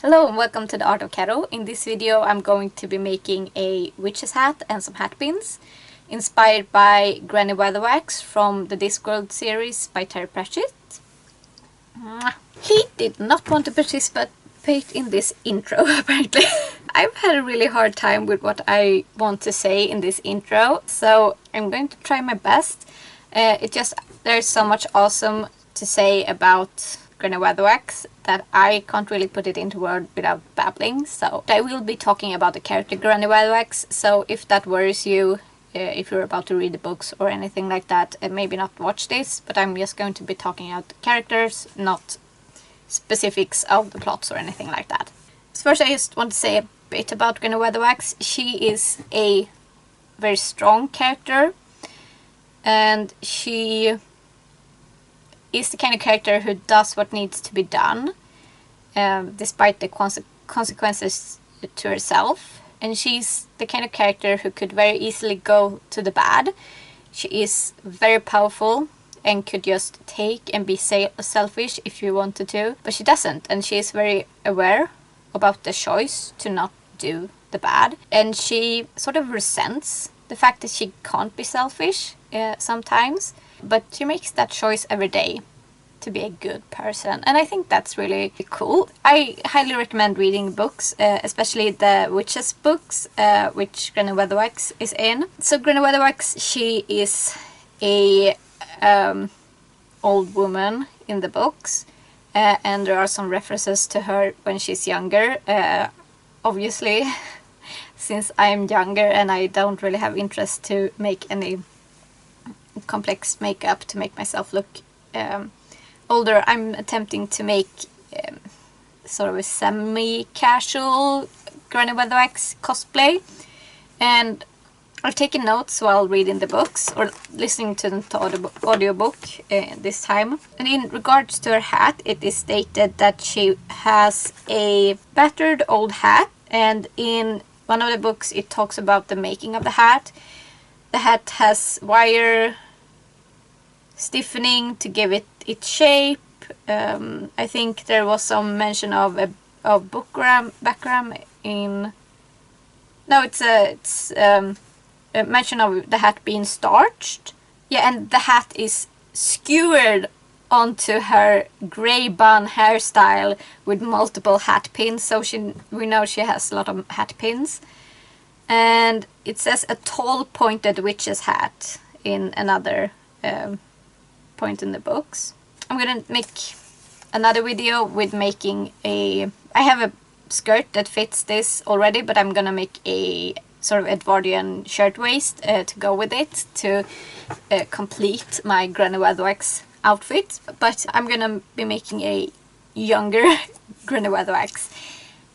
Hello and welcome to the Art of Caro. In this video I'm going to be making a witch's hat and some hat pins inspired by Granny Weatherwax from the Discworld series by Terry Pratchetts. He did not want to participate in this intro apparently. I've had a really hard time with what I want to say in this intro, so I'm going to try my best. There's so much awesome to say about Granny Weatherwax that I can't really put it into words without babbling, so I will be talking about the character Granny Weatherwax, so if that worries you, if you're about to read the books or anything like that, maybe not watch this, but I'm just going to be talking about the characters, not specifics of the plots or anything like that. So first I just want to say a bit about Granny Weatherwax. She is a very strong character, and she is the kind of character who does what needs to be done, despite the consequences to herself. And she's the kind of character who could very easily go to the bad. She is very powerful and could just take and be selfish if you wanted to, but she doesn't, and she is very aware about the choice to not do the bad, and she sort of resents the fact that she can't be selfish sometimes. But she makes that choice every day to be a good person, and I think that's really cool. I highly recommend reading books, especially the witches books, which Granny Weatherwax is in. So Granny Weatherwax, she is a old woman in the books, and there are some references to her when she's younger, obviously, since I'm younger and I don't really have interest to make any complex makeup to make myself look older. I'm attempting to make sort of a semi-casual Granny Weatherwax cosplay, and I've taken notes while reading the books or listening to the audiobook this time. And in regards to her hat, it is stated that she has a battered old hat, and in one of the books it talks about the making of the hat. The hat has wire stiffening to give it its shape. I think there was some mention of backgram in... No, it's a mention of the hat being starched. Yeah, and the hat is skewered onto her grey bun hairstyle with multiple hat pins, so we know she has a lot of hat pins. And it says a tall pointed witch's hat in another point in the books. I'm gonna make another video with making I have a skirt that fits this already, but I'm gonna make a sort of Edwardian shirtwaist to go with it to complete my Granny Weatherwax outfit. But I'm gonna be making a younger Granny Weatherwax.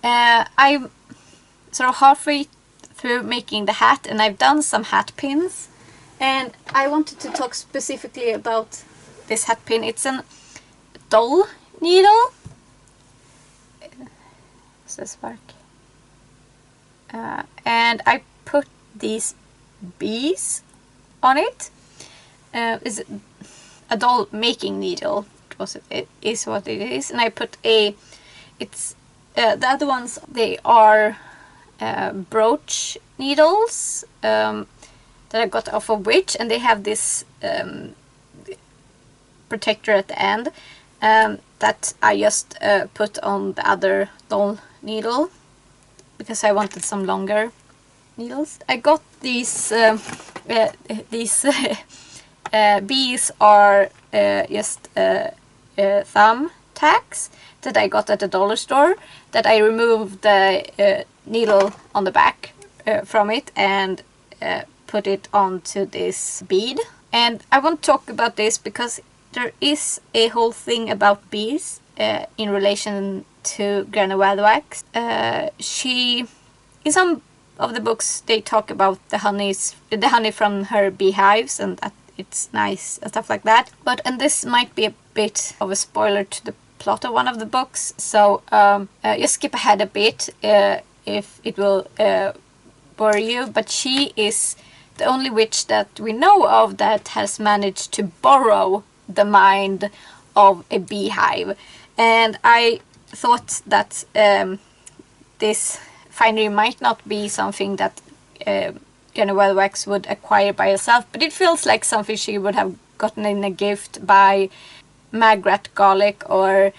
I'm sort of halfway through making the hat, and I've done some hat pins, and I wanted to talk specifically about this hat pin. It's a doll needle. Does this work? And I put these bees on it. It's a doll making needle. It is what it is, and I put the other ones, they are brooch needles that I got off of Witch, and they have this protector at the end that I just put on the other doll needle because I wanted some longer needles. I got these bees are just thumb tacks that I got at the dollar store, that I removed the needle on the back from it and put it onto this bead. And I want to talk about this because there is a whole thing about bees in relation to Granny Weatherwax. In some of the books they talk about the honey from her beehives and that it's nice and stuff like that. And this might be a bit of a spoiler to the plot of one of the books, so just skip ahead a bit if it will bore you. But she is the only witch that we know of that has managed to borrow the mind of a beehive, and I thought that this finery might not be something that Granny Weatherwax would acquire by herself, but it feels like something she would have gotten in a gift by Magrat Garlic or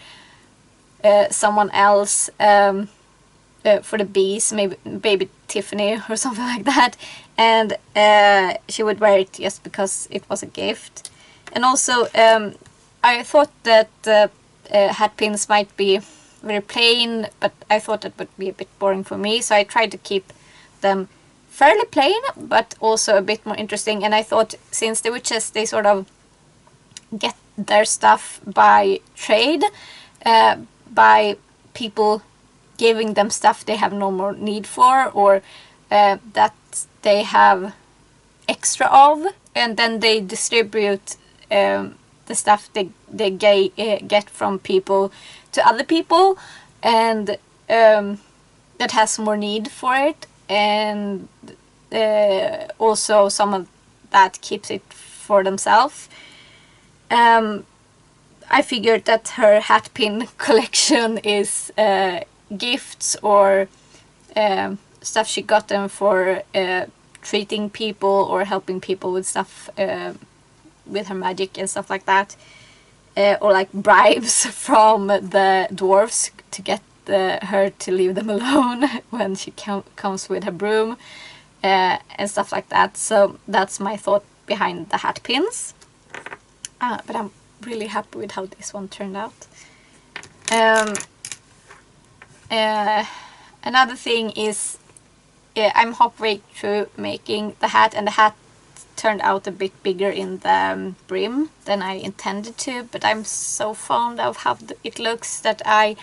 someone else for the bees, maybe baby Tiffany or something like that, and she would wear it just because it was a gift. And also I thought that hatpins might be very plain, but I thought that would be a bit boring for me, so I tried to keep them fairly plain but also a bit more interesting. And I thought, since the witches, they sort of get their stuff by trade, by people giving them stuff they have no more need for, or that they have extra of, and then they distribute the stuff they get from people to other people, and that has more need for it, and also some of that keeps it for themselves. I figured that her hatpin collection is gifts or stuff she got them for treating people or helping people with stuff with her magic and stuff like that, or like bribes from the dwarves to get her to leave them alone when she comes with her broom, and stuff like that. So that's my thought behind the hatpins, but I'm really happy with how this one turned out. Another thing is, I'm halfway through making the hat, and the hat turned out a bit bigger in the brim than I intended to, but I'm so fond of how it looks that I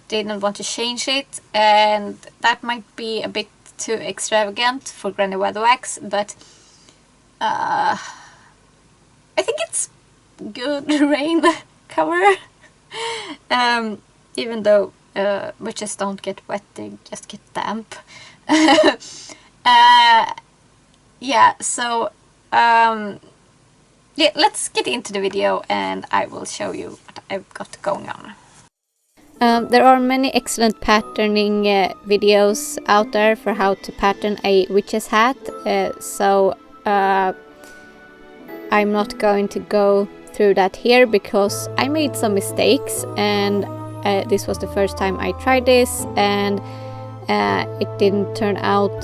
didn't want to change it, and that might be a bit too extravagant for Granny Weatherwax, but I think it's good rain cover. Even though witches don't get wet, they just get damp. Yeah, so yeah, let's get into the video and I will show you what I've got going on. There are many excellent patterning videos out there for how to pattern a witch's hat, so I'm not going to go through that here because I made some mistakes, and this was the first time I tried this, and it didn't turn out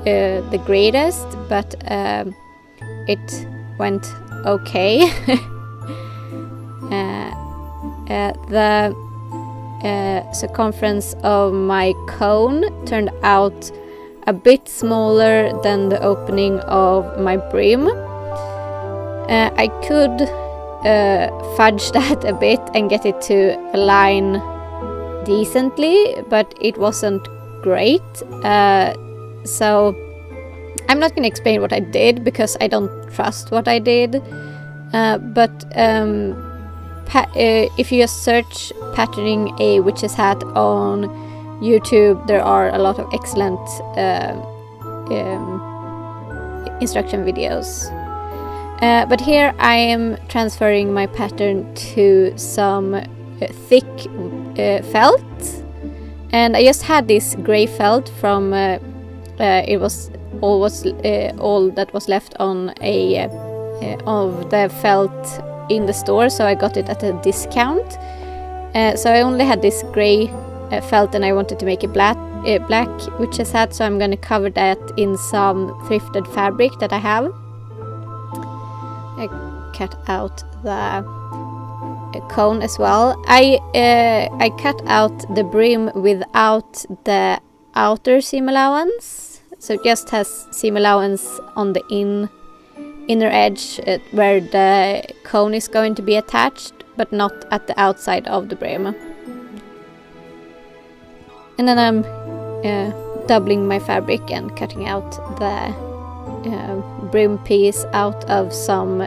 the greatest, but it went okay. The circumference of my cone turned out a bit smaller than the opening of my brim. I could fudge that a bit and get it to align decently, but it wasn't great. So I'm not going to explain what I did because I don't trust what I did. But if you just search patterning a witch's hat on YouTube, there are a lot of excellent instruction videos. But here I am transferring my pattern to some thick felt, and I just had this grey felt from it was all that was left on a of the felt in the store, so I got it at a discount. So I only had this grey felt, and I wanted to make a black witch's hat, so I'm going to cover that in some thrifted fabric that I have. I cut out the cone as well. I cut out the brim without the outer seam allowance, so it just has seam allowance on the inner edge where the cone is going to be attached, but not at the outside of the brim. And then I'm doubling my fabric and cutting out the brim piece out of some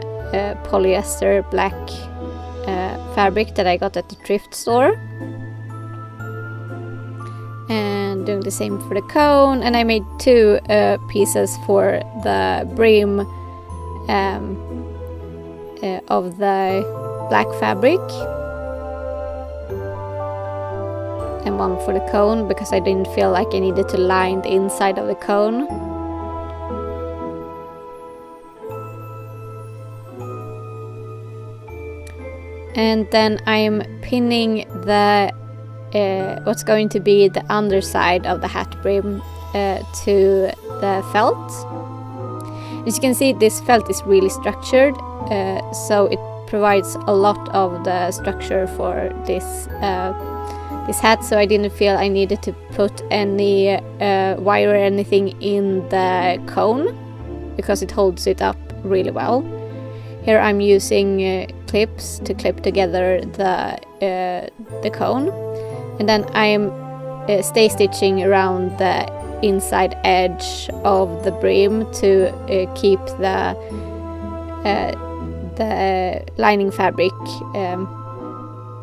polyester black fabric that I got at the thrift store, and doing the same for the cone. And I made two pieces for the brim of the black fabric. and one for the cone because I didn't feel like I needed to line the inside of the cone. And then I'm pinning the what's going to be the underside of the hat brim to the felt. As you can see, this felt is really structured, so it provides a lot of the structure for this this hat, so I didn't feel I needed to put any wire or anything in the cone because it holds it up really well. Here I'm using clips to clip together the cone, and then I'm stay stitching around the inside edge of the brim to keep the lining fabric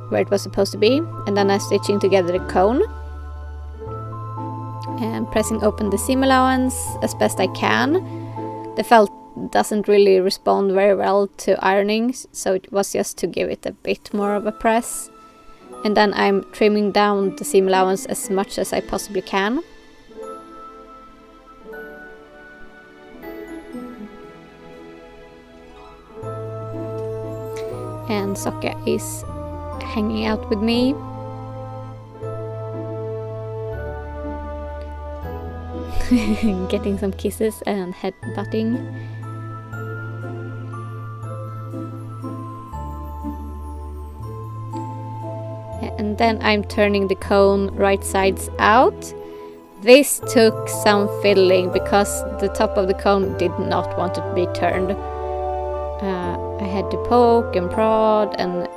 where it was supposed to be, and then I'm stitching together the cone and pressing open the seam allowance as best I can. The felt doesn't really respond very well to ironing, so it was just to give it a bit more of a press. And then I'm trimming down the seam allowance as much as I possibly can. And Sokka is hanging out with me. Getting some kisses and headbutting. And then I'm turning the cone right sides out. This took some fiddling because the top of the cone did not want to be turned. I had to poke and prod and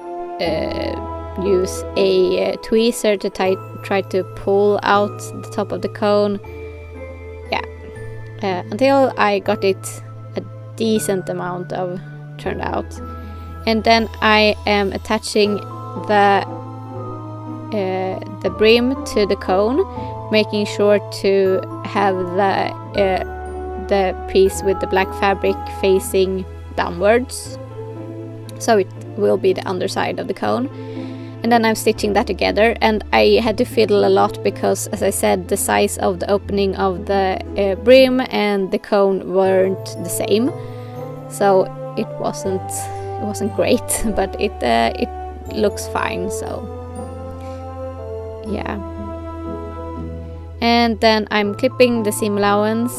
use a tweezer to try to pull out the top of the cone. Yeah, until I got it a decent amount of turned out. And then I am attaching the brim to the cone, making sure to have the piece with the black fabric facing downwards, so it will be the underside of the cone. And then I'm stitching that together, and I had to fiddle a lot because, as I said, the size of the opening of the brim and the cone weren't the same, so it wasn't great, but it looks fine, so yeah. And then I'm clipping the seam allowance,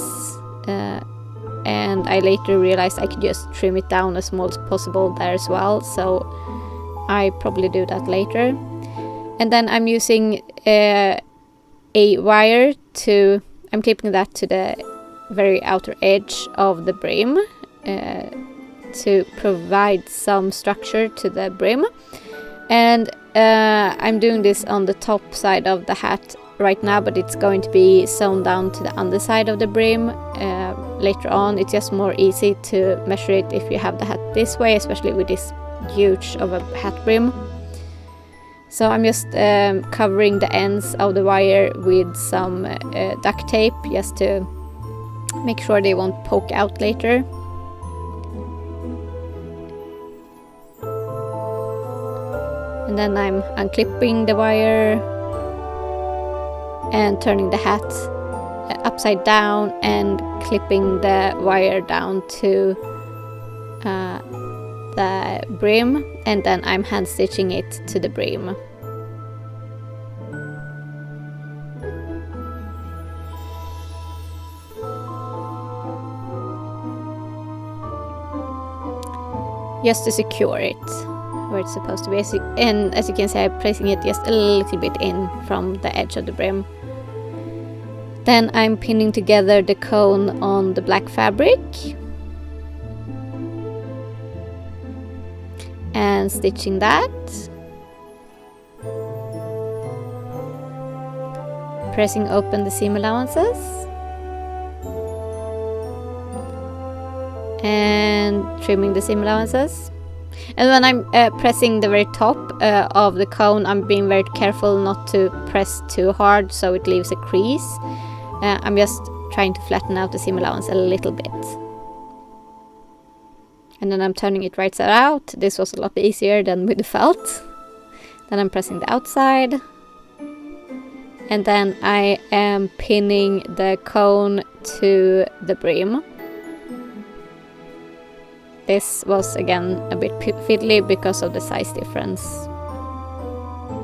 and I later realized I could just trim it down as small as possible there as well, so I probably do that later. And then I'm using a wire I'm clipping that to the very outer edge of the brim to provide some structure to the brim. And I'm doing this on the top side of the hat right now, but it's going to be sewn down to the underside of the brim later on. It's just more easy to measure it if you have the hat this way, especially with this huge of a hat brim. So I'm just covering the ends of the wire with some duct tape just to make sure they won't poke out later. And then I'm unclipping the wire and turning the hat upside down and clipping the wire down to the brim, and then I'm hand stitching it to the brim. Just to secure it where it's supposed to be, and as you can see, I'm placing it just a little bit in from the edge of the brim. Then I'm pinning together the cone on the black fabric and stitching that, pressing open the seam allowances and trimming the seam allowances. And when I'm pressing the very top of the cone, I'm being very careful not to press too hard so it leaves a crease. I'm just trying to flatten out the seam allowance a little bit. And then I'm turning it right side out. This was a lot easier than with the felt. Then I'm pressing the outside. And then I am pinning the cone to the brim. This was again a bit fiddly because of the size difference.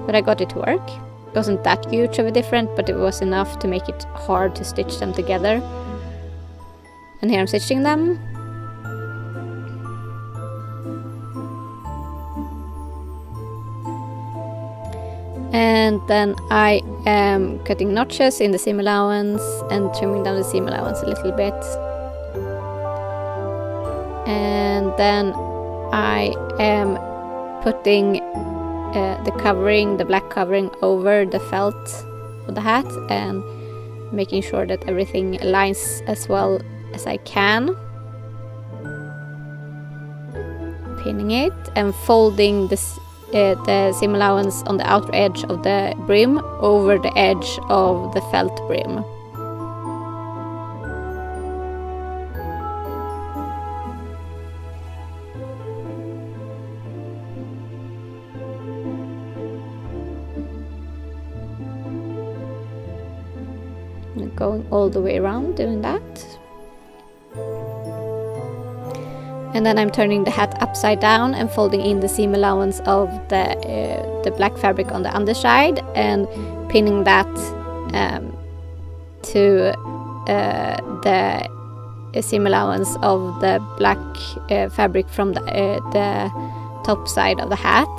But I got it to work. It wasn't that huge of a difference, but it was enough to make it hard to stitch them together. And here I'm stitching them. And then I am cutting notches in the seam allowance and trimming down the seam allowance a little bit. And then I am putting the covering, the black covering, over the felt of the hat and making sure that everything aligns as well as I can. Pinning it and folding the seam allowance on the outer edge of the brim over the edge of the felt brim. Going all the way around doing that. And then I'm turning the hat upside down and folding in the seam allowance of the black fabric on the underside and pinning that to the seam allowance of the black fabric from the top side of the hat.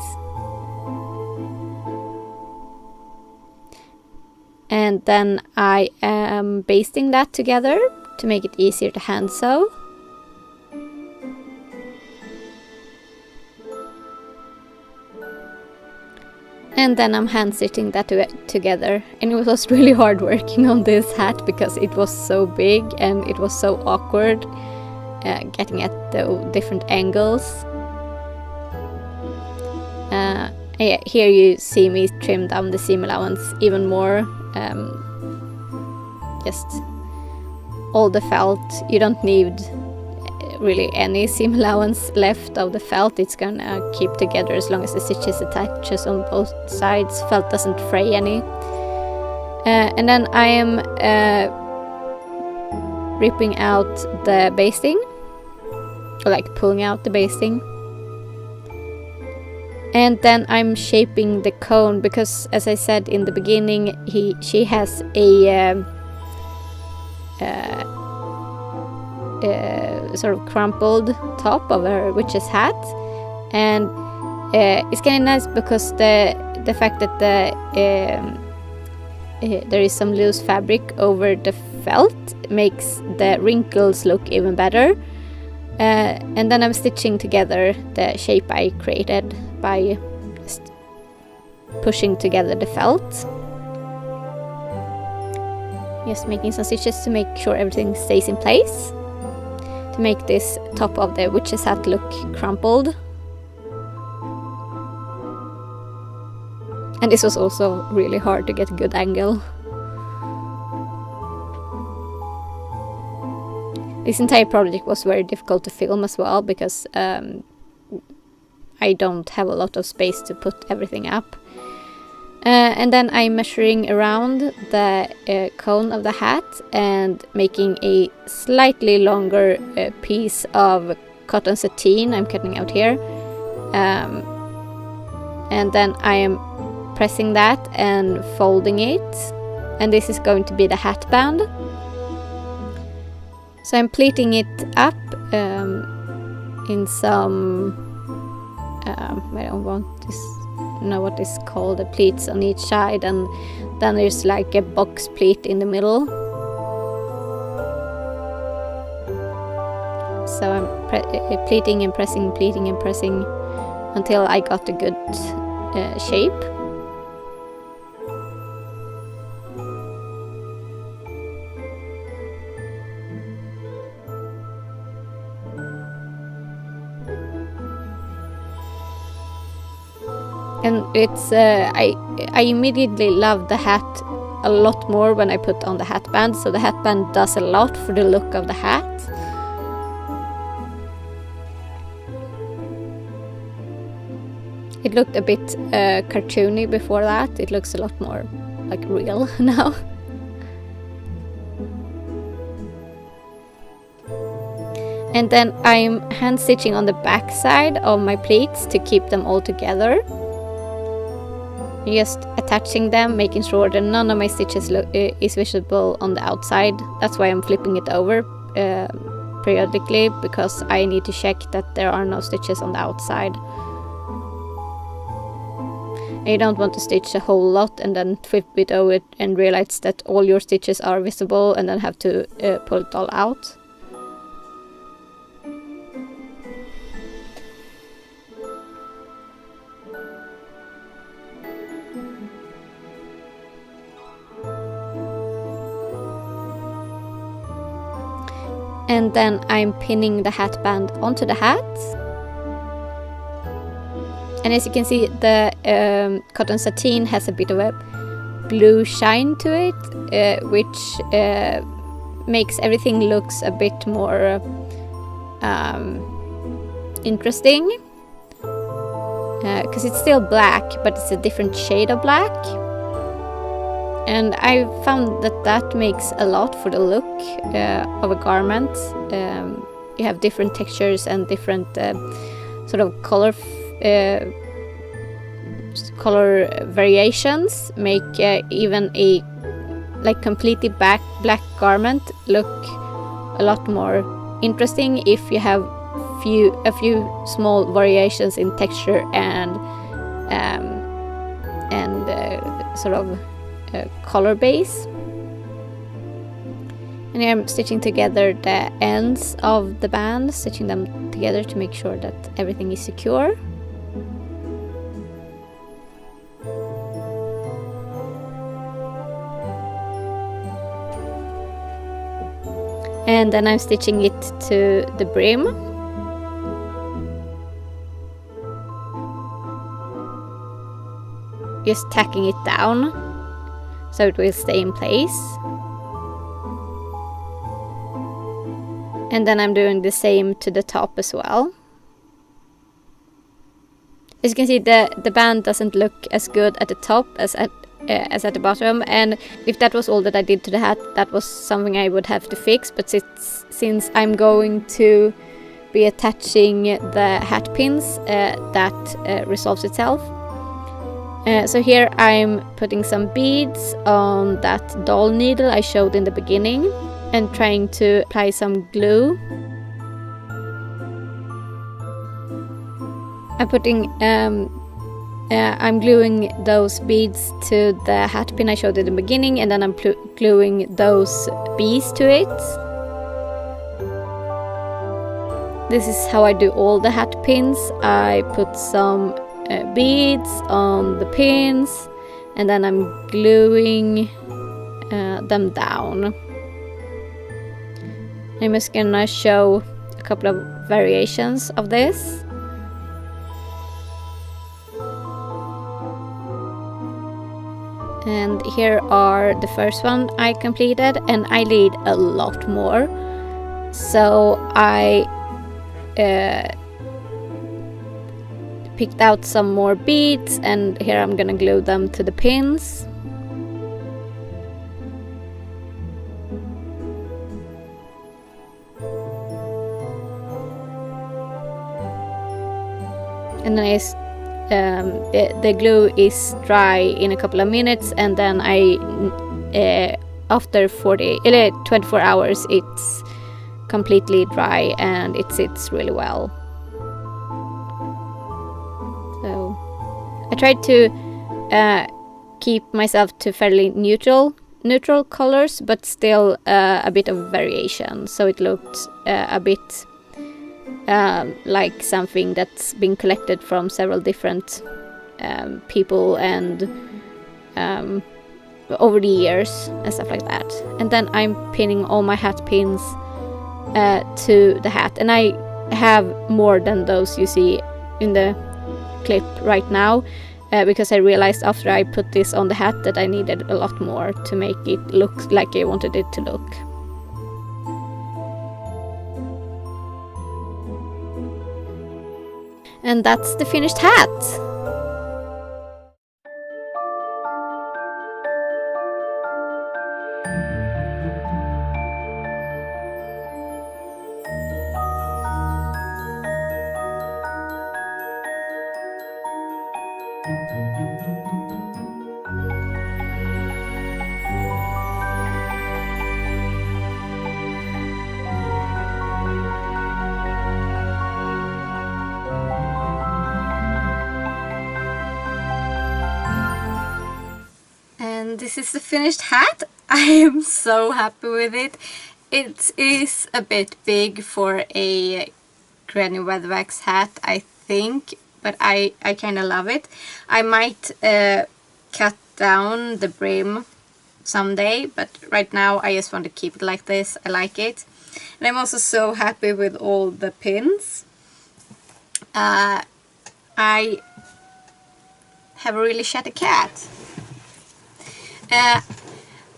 And then I am basting that together to make it easier to hand sew. And then I'm hand stitching that together. And it was really hard working on this hat because it was so big and it was so awkward getting at the different angles. Here you see me trim down the seam allowance even more. Just all the felt. You don't need really any seam allowance left of the felt. It's gonna keep together as long as the stitches attaches on both sides. Felt doesn't fray any. And then I am ripping out the basting, or like pulling out the basting. And then I'm shaping the cone because, as I said in the beginning, she has a sort of crumpled top of her witch's hat, and it's kind of nice because the fact that there is some loose fabric over the felt makes the wrinkles look even better. And then I'm stitching together the shape I created by just pushing together the felt. Just making some stitches to make sure everything stays in place, to make this top of the witch's hat look crumpled. And this was also really hard to get a good angle. This entire project was very difficult to film as well because I don't have a lot of space to put everything up. And then I'm measuring around the cone of the hat and making a slightly longer piece of cotton sateen I'm cutting out here. And then I am pressing that and folding it. And this is going to be the hat band. So I'm pleating it up in some, I don't want to know what is called, the pleats on each side, and then there's like a box pleat in the middle. So I'm pleating and pressing, pleating and pressing until I got a good shape. And it's I immediately love the hat a lot more when I put on the hat band. So the hat band does a lot for the look of the hat. It looked a bit cartoony before that. It looks a lot more like real now. And then I'm hand stitching on the back side of my pleats to keep them all together. Just attaching them, making sure that none of my stitches is visible on the outside. That's why I'm flipping it over periodically, because I need to check that there are no stitches on the outside. And you don't want to stitch a whole lot and then flip it over and realize that all your stitches are visible and then have to pull it all out. And then I'm pinning the hat band onto the hat. And as you can see, the cotton sateen has a bit of a blue shine to it, which makes everything looks a bit more interesting. Because it's still black, but it's a different shade of black. And I found that makes a lot for the look of a garment. You have different textures and different sort of color variations. Make even a like completely black garment look a lot more interesting if you have a few small variations in texture and sort of color base. And here I'm stitching together the ends of the band, stitching them together to make sure that everything is secure. And then I'm stitching it to the brim. Just tacking it down so it will stay in place. And then I'm doing the same to the top as well. As you can see, the band doesn't look as good at the top as at the bottom, and if that was all that I did to the hat, that was something I would have to fix. But since I'm going to be attaching the hat pins, that resolves itself. So here I'm putting some beads on that doll needle I showed in the beginning and trying to apply some glue. I'm gluing those beads to the hat pin I showed in the beginning, and then I'm gluing those beads to it. This is how I do all the hat pins. I put some beads on the pins, and then I'm gluing them down. I'm just gonna show a couple of variations of this. And here are the first one I completed, and I need a lot more. So I picked out some more beads, and here I'm gonna glue them to the pins. And then the glue is dry in a couple of minutes, and then after 24 hours it's completely dry and it sits really well. So I tried to keep myself to fairly neutral colors, but still a bit of variation, so it looked a bit like something that's been collected from several different people and over the years and stuff like that. And then I'm pinning all my hat pins to the hat, and I have more than those you see in the clip right now, because I realized after I put this on the hat that I needed a lot more to make it look like I wanted it to look. And that's the finished hat. And this is the finished hat. I am so happy with it. It is a bit big for a Granny Weatherwax hat, I think, but I kind of love it. I might cut down the brim someday, but right now I just want to keep it like this. I like it. And I'm also so happy with all the pins. I have a really chatty cat.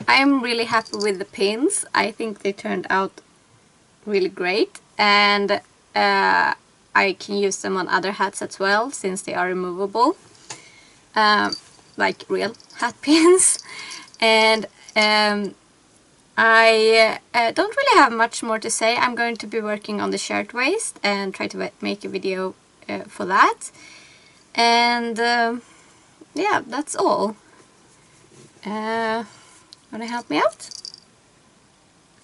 I'm really happy with the pins. I think they turned out really great, and I can use them on other hats as well since they are removable, like real hat pins. And I don't really have much more to say. I'm going to be working on the shirt waist and try to make a video for that. And yeah, that's all. Wanna help me out?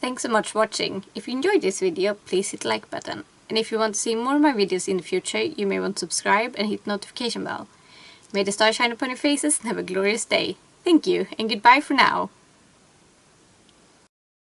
Thanks so much for watching. If you enjoyed this video, please hit the like button. And if you want to see more of my videos in the future, you may want to subscribe and hit the notification bell. May the stars shine upon your faces and have a glorious day. Thank you, and goodbye for now.